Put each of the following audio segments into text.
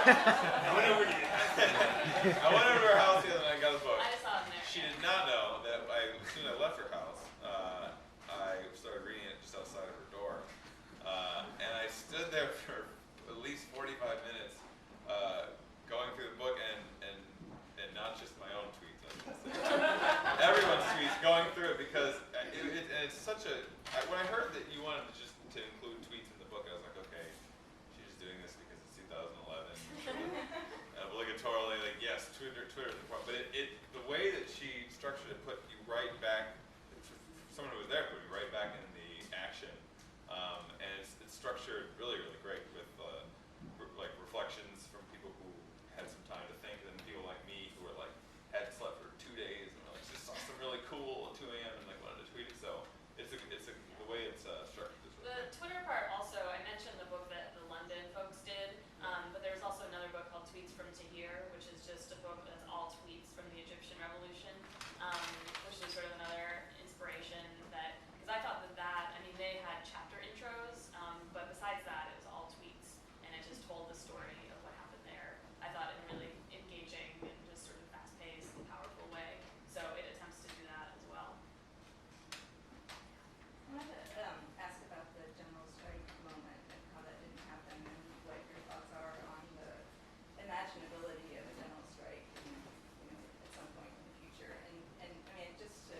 I went over to her house the other night and got a book. I saw it in there. She did not know that as soon as I left her house, I started reading it just outside of her door. And I stood there for at least 45 minutes going through the book and not just my own tweets, I was gonna say. Everyone's tweets, going through it because it's such a, when I heard that you wanted to include tweets in the book, I was like, okay, she's just doing this because it's 2011. Obligatorily, like, yes, Twitter's important, but the way that she structured it put you right back, someone who was there put you right back in the action, and it's structured really, really great with like reflections from people who had some time to think, and then people like me who were like, hadn't slept for 2 days, and like just saw some really cool at 2 a.m. and like wanted to tweet it, so the way it's structured is really The Twitter part also, I mentioned the book that the London folks did, but there's also another book called Tweets from Tahrir, which is just a book that's all tweets from the Egyptian Revolution, which is sort of another inspiration that, because I thought that, I mean, they had chapter intros, but besides that, it was all tweets, and it just told the story of what happened there. I thought in a really engaging and just sort of fast-paced and powerful way, so it attempts to do that as well. I wanted to ask about the general strike moment and how that didn't happen, and what your thoughts are on the imaginability of a general strike, at some point in the future. And I mean, just to,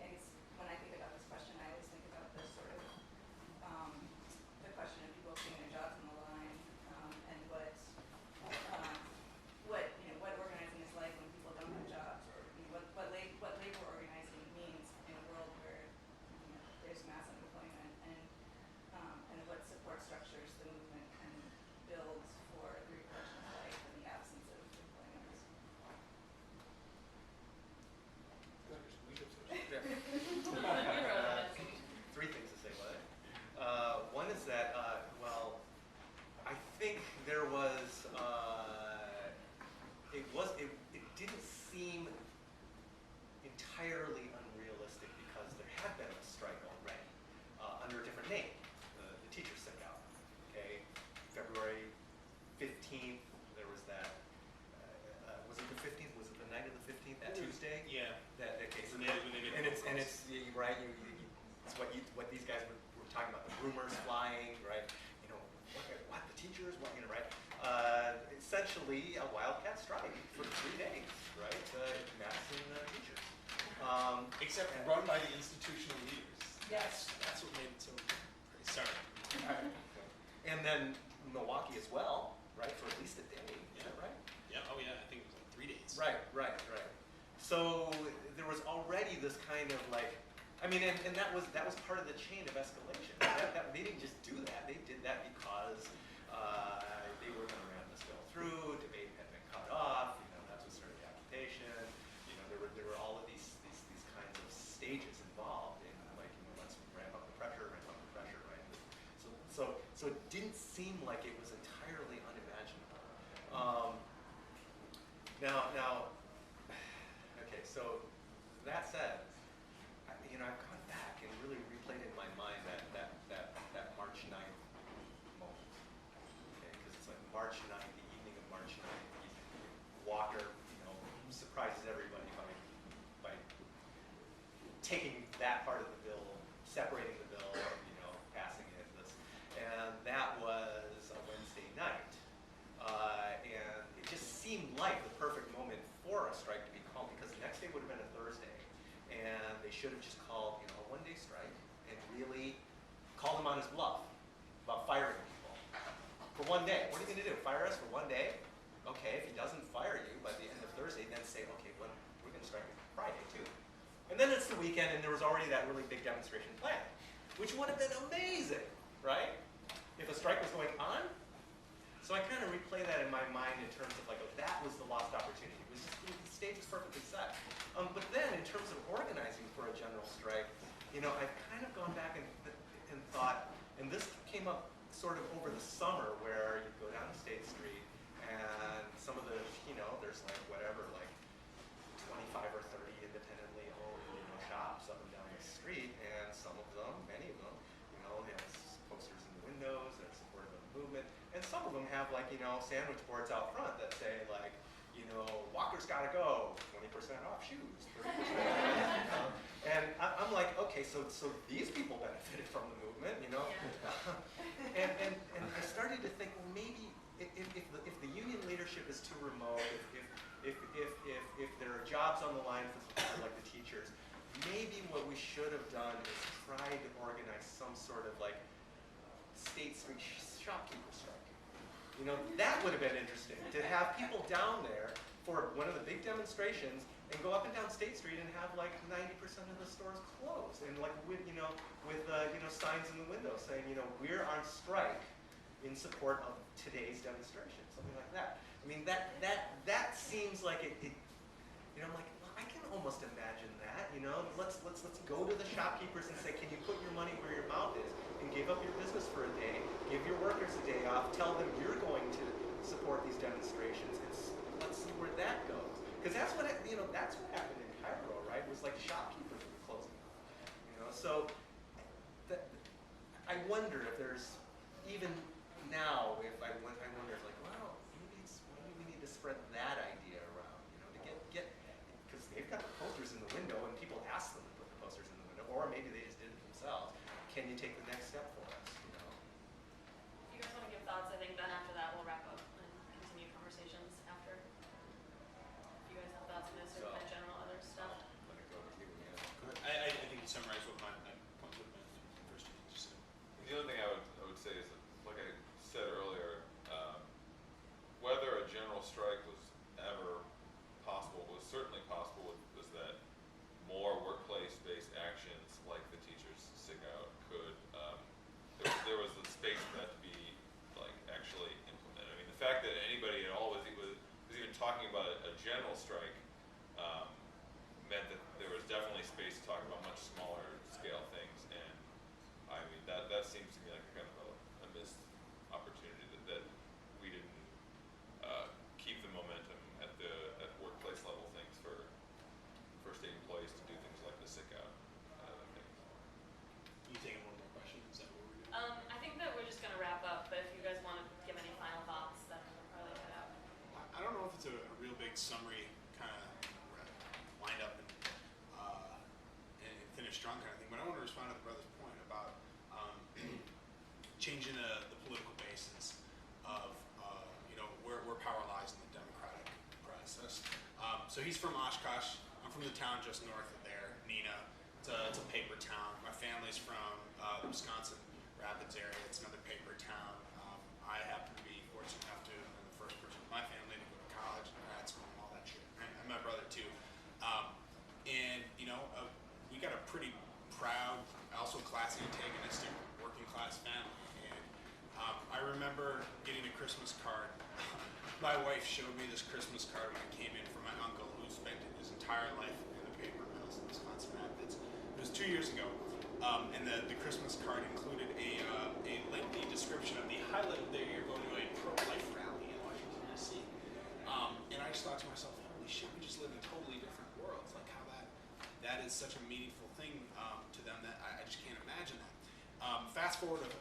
I guess when I think about this question, I always think about the sort of the question of people seeing their jobs on the line, and what organizing is like when people don't have jobs, or what labor organizing means in a world where there's mass unemployment, and what support structures the movement can build for the reproduction of life in the absence of employment. Three things to say about it. One is that, well, I think there was, it didn't seem entirely unrealistic because there had been a strike already under a different name, the teachers sent out. Okay, February 15th, there was that. Was it the 15th? Was it the night of the 15th? That Tuesday? Yeah. That case. When they get And it's right. It's what these guys were talking about. The rumors flying, right? What the teachers? What right? Essentially a wildcat strike for 3 days, right? Madison teachers. Except run by the institutional leaders. Yes. That's what made it so concerning. And then Milwaukee as well, right? For at least a day, is that right? Yeah. Oh yeah. I think it was like 3 days. Right. So there was already this kind of like, I mean, and that was part of the chain of escalation. They didn't just do that. They did that because they were going to ram this bill through. Debate had been cut off. That's what started the agitation. There were all of these kinds of stages involved in like let's ramp up the pressure, right? So it didn't seem like it was entirely unimaginable. Now, okay. So that said, I've gone back and really replayed in my mind that March 9th moment. Okay, because it's like March 9th, the evening of March 9th. Walker, surprises everybody by taking that part of the bill, separating the bill, passing it. And that was a Wednesday night, and it just seemed like the perfect moment for a strike to be called because the next day would have been a Thursday. And they should have just called, a one-day strike and really called him on his bluff about firing people. For 1 day. What are you going to do? Fire us for 1 day? Okay, if he doesn't fire you by the end of Thursday, then say, okay, well, we're going to strike Friday too. And then it's the weekend and there was already that really big demonstration planned, which would have been amazing, right? If a strike was going on. So I kind of replay that in my mind in terms of like, oh, that was the lost opportunity. It was just, the stage was perfectly set. But then in terms of organizing for a general strike, I've kind of gone back and thought, and this came up sort of over the summer where you go down to State Street and some of the, there's like whatever, like 25 or 30 independently owned, shops up and down the street, and some of them, many of them, they have posters in the windows that are supportive of the movement, and some of them have have like, sandwich boards out front that say like, walkers gotta go, 20% off shoes, 30% off. And I'm like, okay, so these people benefited from the movement, Yeah. and I started to think, well, maybe if the union leadership is too remote, if there are jobs on the line for people like the teachers, maybe what we should have done is tried to organize some sort of like state street shopkeeper strike. That would have been interesting, to have people down there for one of the big demonstrations and go up and down State Street and have like 90% of the stores closed and like with signs in the window saying, we're on strike in support of today's demonstration, something like that. I mean, that seems like it I'm like, well, I can almost imagine that, let's go to the shopkeepers and say, can you put your money where your mouth is and give up your business for a day, give your workers a day off, tell them you're going to support these demonstrations, and let's see where that goes. Because that's what happened in Cairo, right? It was like shopkeepers were closing up, so I wonder if there's even now, I wonder if like, well, maybe we need to spread that idea around, to get because they've got the posters in the window and people ask them to put the posters in the window, or maybe they just did it themselves. Can you take the next step for us? If you guys want to give thoughts, I think then after that we'll wrap up and continue conversations after. If you guys have thoughts on this or kind of general other stuff. Let it go to you again. I think you summarized what my points would have been from the first thing you just said. The other thing I would say is, that, like I said earlier, whether a general strike was ever possible was certainly possible was that more workplace-based actions like the teachers SIG out could, there was the space for that to be like actually implemented. I mean, the fact that anybody at all was even talking about a general strike meant that there was definitely space to talk about much smaller scale things, and I mean that seems to me like kind of a missed opportunity that we didn't keep the momentum at workplace level things for state employees to do things like the sick out things. You taking one more question? Is that what we're doing? I think that we're just going to wrap up, but if you guys want to give any final thoughts, then we'll probably head out. I don't know if it's a real big summary kind of wind up and finish strong kind of thing, but I want to respond to the brother's point about changing the political basis of where power lies in the democratic process. So he's from Oshkosh. I'm from the town just north of there, Neenah. It's a paper town. My family's from the Wisconsin Rapids area. It's another paper town. I happen to be fortunate enough to have been the first person in my family to go to college and grad school and all that shit. And my brother too. We got a pretty proud, also classy, antagonistic, working class family. And I remember getting a Christmas card. My wife showed me this Christmas card when it came in from my uncle, who spent his entire life in the paper mills in Wisconsin Rapids. It was 2 years ago, and the Christmas card included a lengthy description of the highlight of the year going to a pro-life rally in Washington, D.C. And I just thought to myself, holy shit, we just live in totally different worlds. Like how that is such a meaningful thing to them that I just can't imagine that. Fast forward a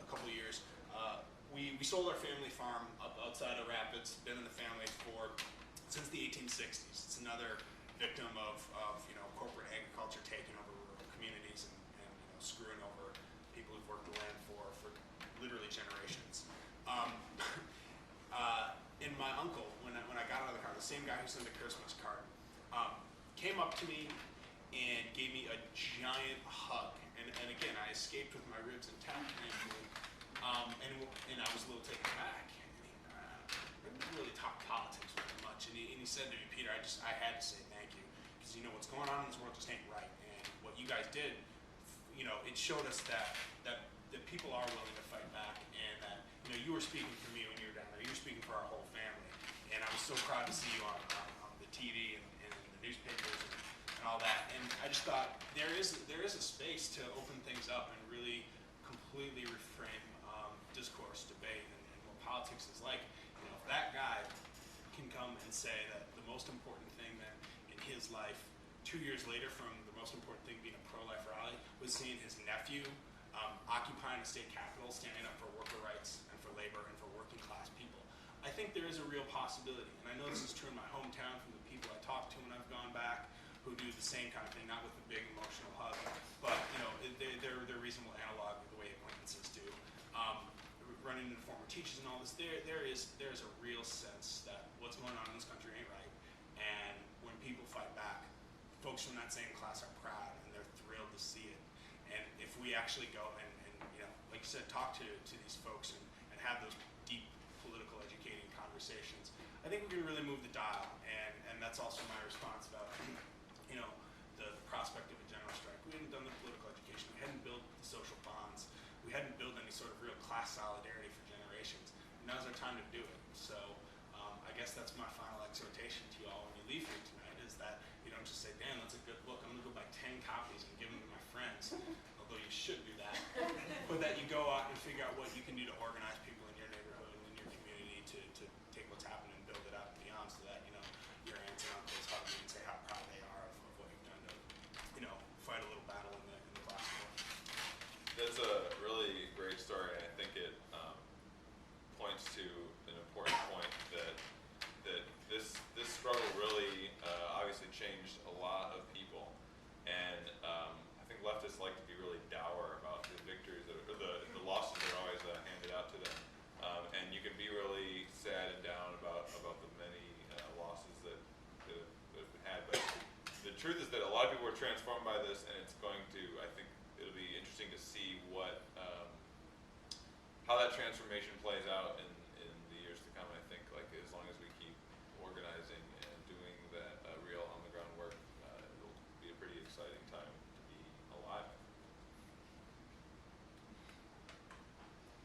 couple of years, we sold our family farm up outside of Rapids. Been in the family since the 1860s. It's another victim of corporate agriculture taking over rural communities and screwing over people who've worked the land for literally generations. And my uncle, when I got out of the car, the same guy who sent the Christmas card, came up to me and gave me a giant hug. And again, I escaped with my ribs intact, and I was a little taken aback. And he didn't really talk politics very much. And he said to me, Peter, I had to say thank you, because what's going on in this world just ain't right. And what you guys did, it showed us that people are willing to fight back, and that you were speaking for me when you were down there. You were speaking for our whole family, and I was so proud to see you on the TV and the newspapers and all that. And I just thought there is a space to open things up and really completely reframe discourse, debate, and what politics is like. If that guy can come and say that the most important thing that in his life, 2 years later from the most important thing being a pro-life rally, was seeing his nephew occupying the state capitol, standing up for worker rights and for labor and for working class people. I think there is a real possibility, and I know this is true in my hometown from the people I talk to when I've gone back, who do the same kind of thing, not with the big emotional hug, but they're reasonable analog with the way acquaintances do. Running into former teachers and all this, there's a real sense that what's going on in this country ain't right, and when people fight back, folks from that same class are proud and they're thrilled to see it. And if we actually go and like you said, talk to these folks and have those deep political educating conversations, I think we can really move the dial. And that's also my response about the prospect of a general strike. We hadn't done the political education. We hadn't built the social bonds. We hadn't built any sort of real class solidarity for generations. Now's our time to do it. So I guess that's my final exhortation to you all when you leave here tonight, is that you don't just say, damn, that's a good book, I'm going to go buy 10 copies and give them to my friends, although you should do that, but that you go out and figure out what you can do to organize people in your neighborhood and in your community to take what's happening and build it up and beyond, so that your aunts and uncles hug you and say how proud they are of what you've done to fight a little battle in the class war. That's a really great story, and I think it points to an important point that this struggle really obviously changed a lot of people, and I think leftists like to be really dour about the victories or the losses that are always handed out to them, and you can be really sad and down about the many losses that have been had. But the truth is that a lot of people were transformed by this, and it's going to, I think, it'll be interesting to see how that transformation plays out in the years to come. I think, like, as long as we keep organizing and doing that real on-the-ground work, it'll be a pretty exciting time to be alive.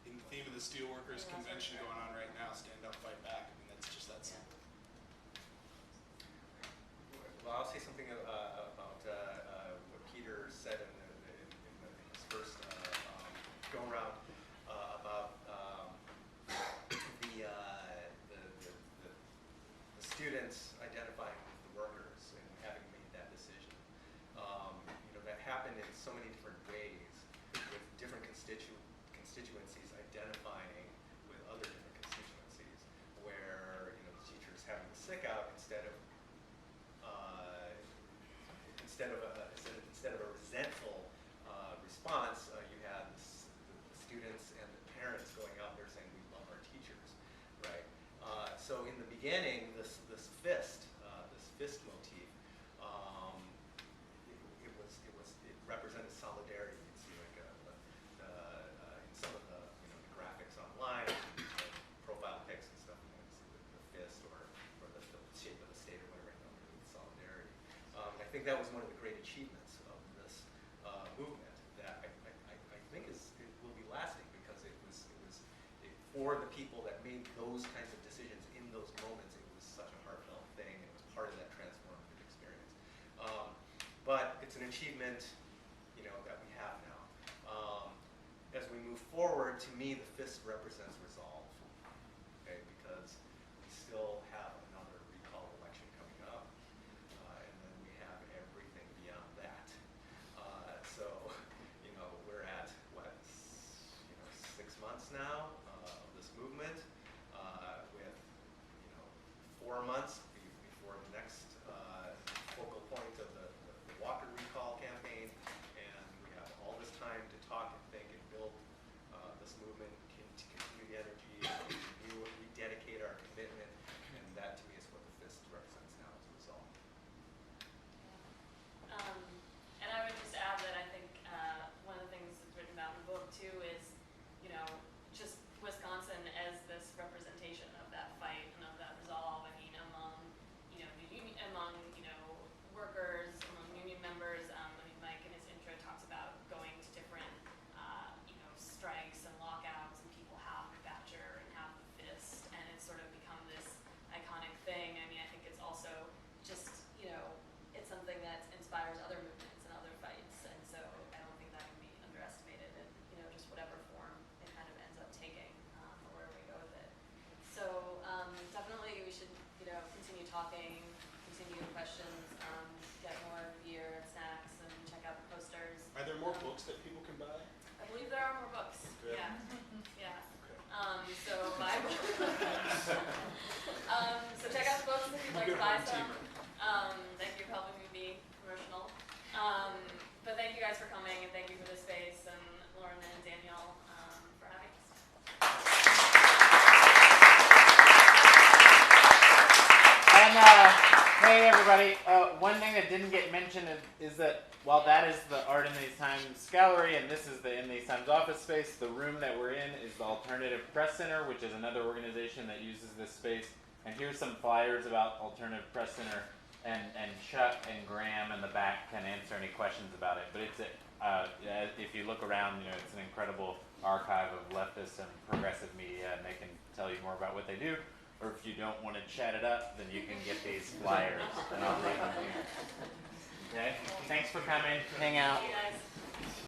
In the theme of the Steelworkers Convention going on right now, stand up, fight back. I mean, that's just that simple. Well, I'll say something about what Peter said in his first go-around about the students identifying with the workers and having made that decision. That happened in so many different ways, with different constituencies identifying with other different constituencies, where the teachers having the sick out instead of a resentful response, you had the students and the parents going out there saying, "We love our teachers," right? So in the beginning, this fist motif, it represented solidarity. You can see like in some of the graphics online, profile pics and stuff. The fist or the shape of the state or whatever, solidarity. I think that was one of the great achievements of this movement that I think it will be lasting, because it was for the people that made those kinds of decisions in those moments. It was such a heartfelt thing. It was part of that transformative experience. But it's an achievement, that we have now. As we move forward, to me, the fist represents resolve. Okay, because we still have another recall election coming up, and then we have everything beyond that. So, we're at what, 6 months now of this movement, with 4 months before the next focal point of the Walker recall campaign, and we have all this time to talk and think and build this movement, to continue the energy, rededicate our commitment, and that to me is what the fist represents now as a result. And I would just add that I think one of the things that's written about in the book too is, just Wisconsin as this representation of that fight and of that resolve. I mean, among swing good by home some. teamer. Thank you for helping me be promotional. But thank you guys for coming, and thank you for the space, and Lauren and Danielle for having us. And hey everybody, one thing that didn't get mentioned is that while that is the Art in These Times gallery and this is the In These Times office space, the room that we're in is the Alternative Press Center, which is another organization that uses this space. And here's some flyers about Alternative Press Center, and Chuck and Graham in the back can answer any questions about it. But it's if you look around, it's an incredible archive of leftist and progressive media, and they can tell you more about what they do. Or if you don't want to chat it up, then you can get these flyers, and I'll take them here. Okay? Thanks for coming. Hang out. Thank you guys.